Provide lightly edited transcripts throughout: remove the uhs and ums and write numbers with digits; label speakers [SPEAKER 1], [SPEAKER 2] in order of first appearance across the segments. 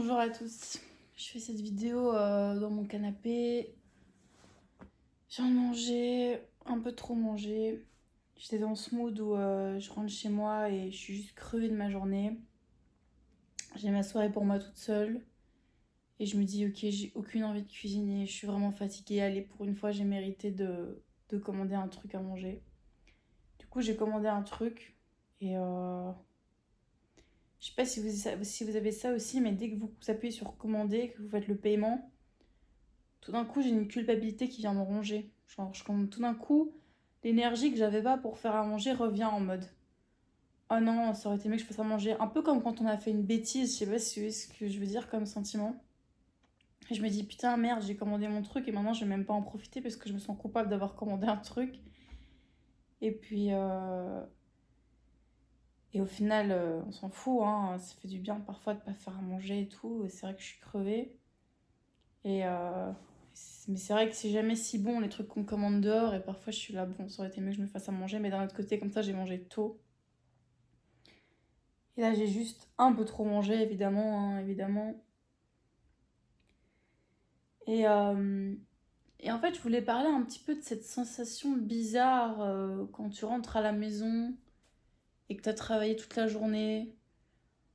[SPEAKER 1] Bonjour à tous, je fais cette vidéo dans mon canapé. J'ai mangé, un peu trop mangé. J'étais dans ce mood où je rentre chez moi et je suis juste crevée de ma journée. J'ai ma soirée pour moi toute seule et je me dis ok, j'ai aucune envie de cuisiner, je suis vraiment fatiguée. Allez, pour une fois j'ai mérité de commander un truc à manger. Du coup j'ai commandé un truc et je sais pas si vous avez ça aussi, mais dès que vous appuyez sur commander, que vous faites le paiement, tout d'un coup, j'ai une culpabilité qui vient me ronger. Genre, tout d'un coup, l'énergie que j'avais pas pour faire à manger revient en mode oh non, ça aurait été mieux que je fasse à manger. Un peu comme quand on a fait une bêtise, je sais pas si vous voyez ce que je veux dire comme sentiment. Et je me dis putain, merde, j'ai commandé mon truc et maintenant je vais même pas en profiter parce que je me sens coupable d'avoir commandé un truc. Et puis, et au final, on s'en fout, hein. Ça fait du bien parfois de pas faire à manger et tout. Et c'est vrai que je suis crevée. Et mais c'est vrai que c'est jamais si bon les trucs qu'on commande dehors et parfois je suis là, bon, ça aurait été mieux que je me fasse à manger, mais d'un autre côté, comme ça, j'ai mangé tôt. Et là, j'ai juste un peu trop mangé, évidemment, hein, évidemment. Et, euh, et en fait, je voulais parler un petit peu de cette sensation bizarre quand tu rentres à la maison et que tu as travaillé toute la journée.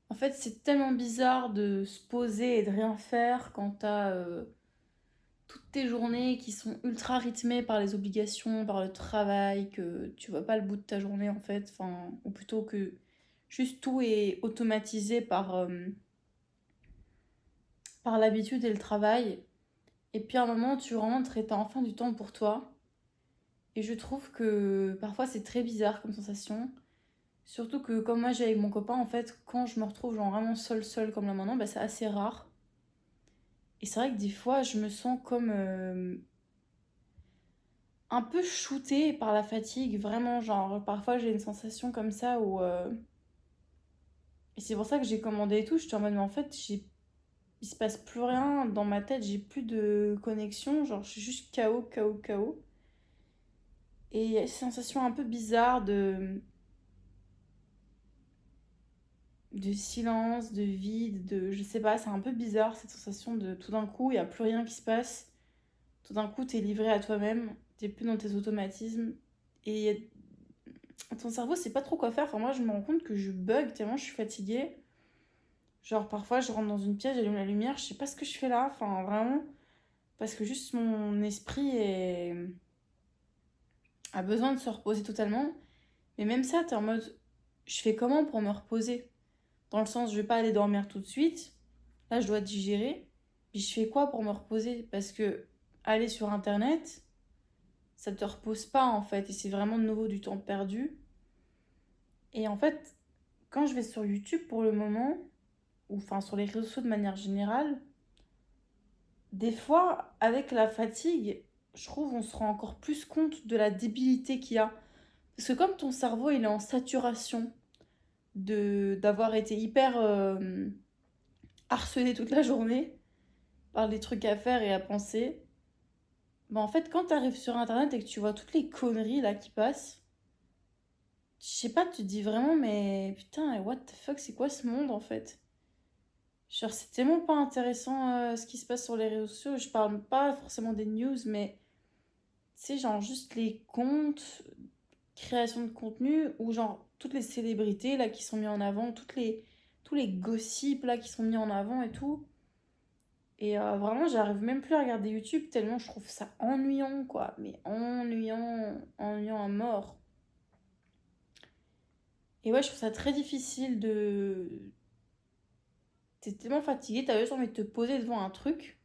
[SPEAKER 1] En fait, c'est tellement bizarre de se poser et de rien faire quand tu as toutes tes journées qui sont ultra rythmées par les obligations, par le travail, que tu vois pas le bout de ta journée en fait, enfin, ou plutôt que juste tout est automatisé par l'habitude et le travail. Et puis à un moment, tu rentres et t'as enfin du temps pour toi. Et je trouve que parfois c'est très bizarre comme sensation. Surtout que comme moi j'ai avec mon copain, en fait, quand je me retrouve genre vraiment seule comme là maintenant, bah, c'est assez rare. Et c'est vrai que des fois, je me sens comme un peu shootée par la fatigue, vraiment, genre, parfois j'ai une sensation comme ça où... Et c'est pour ça que j'ai commandé et tout, je suis en mode, mais en fait, il se passe plus rien dans ma tête, j'ai plus de connexion, genre, je suis juste KO, KO, KO. Et il y a cette sensation un peu bizarre de silence, de vide, de... Je sais pas, c'est un peu bizarre cette sensation de tout d'un coup, il n'y a plus rien qui se passe. Tout d'un coup, t'es livré à toi-même, t'es plus dans tes automatismes. Et ton cerveau sait pas trop quoi faire. Enfin, moi, je me rends compte que je bug tellement je suis fatiguée. Genre, parfois, je rentre dans une pièce, j'allume la lumière, je sais pas ce que je fais là. Enfin, vraiment. Parce que juste mon esprit a besoin de se reposer totalement. Mais même ça, t'es en mode, je fais comment pour me reposer? Dans le sens, je vais pas aller dormir tout de suite. Là, je dois digérer. Puis je fais quoi pour me reposer? Parce que aller sur Internet, ça te repose pas en fait. Et c'est vraiment de nouveau du temps perdu. Et en fait, quand je vais sur YouTube pour le moment, ou enfin sur les réseaux sociaux de manière générale, des fois, avec la fatigue, je trouve on se rend encore plus compte de la débilité qu'il y a. Parce que comme ton cerveau il est en saturation d'avoir été hyper harcelé toute la journée par les trucs à faire et à penser, bah en fait quand tu arrives sur internet et que tu vois toutes les conneries là qui passent, je sais pas, tu te dis vraiment mais putain, what the fuck, c'est quoi ce monde en fait? Genre, c'est tellement pas intéressant ce qui se passe sur les réseaux sociaux. Je parle pas forcément des news, mais tu sais, genre juste les comptes, création de contenu, ou genre toutes les célébrités là qui sont mis en avant, tous les gossips là qui sont mis en avant et tout. Et vraiment, j'arrive même plus à regarder YouTube tellement je trouve ça ennuyant, quoi. Mais ennuyant, ennuyant à mort. Et ouais, je trouve ça très difficile de... T'es tellement fatigué, t'as juste envie de te poser devant un truc.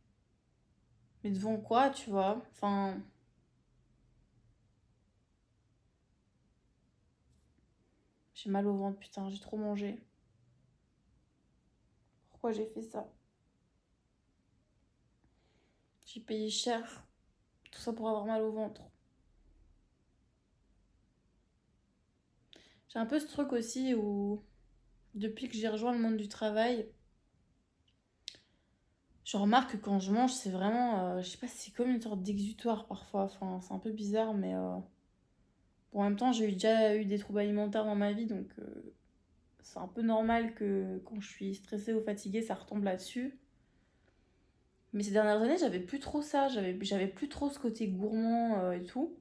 [SPEAKER 1] Mais devant quoi, tu vois? Enfin... J'ai mal au ventre, putain, j'ai trop mangé. Pourquoi j'ai fait ça? J'ai payé cher. Tout ça pour avoir mal au ventre. J'ai un peu ce truc aussi où, depuis que j'ai rejoint le monde du travail, je remarque que quand je mange, c'est vraiment, je sais pas, c'est comme une sorte d'exutoire parfois. Enfin, c'est un peu bizarre, mais bon, en même temps, j'ai déjà eu des troubles alimentaires dans ma vie, donc c'est un peu normal que quand je suis stressée ou fatiguée, ça retombe là-dessus. Mais ces dernières années, j'avais plus trop ça, j'avais plus trop ce côté gourmand et tout.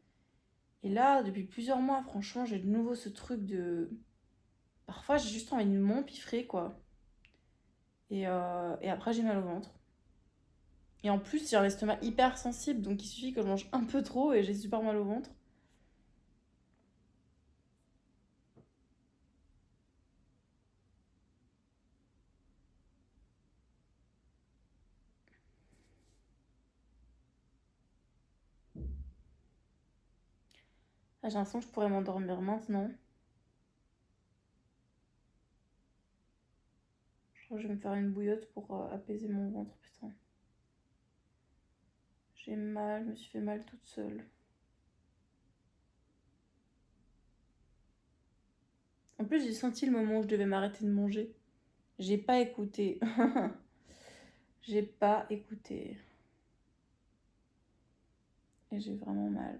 [SPEAKER 1] Et là, depuis plusieurs mois, franchement, j'ai de nouveau ce truc de... Parfois, j'ai juste envie de m'empiffrer, quoi. Et après, j'ai mal au ventre. Et en plus, j'ai un estomac hyper sensible, donc il suffit que je mange un peu trop et j'ai super mal au ventre. Ah, j'ai l'impression que je pourrais m'endormir maintenant. Je crois que je vais me faire une bouillotte pour apaiser mon ventre, putain. J'ai mal, je me suis fait mal toute seule. En plus, j'ai senti le moment où je devais m'arrêter de manger. J'ai pas écouté. J'ai pas écouté. Et j'ai vraiment mal.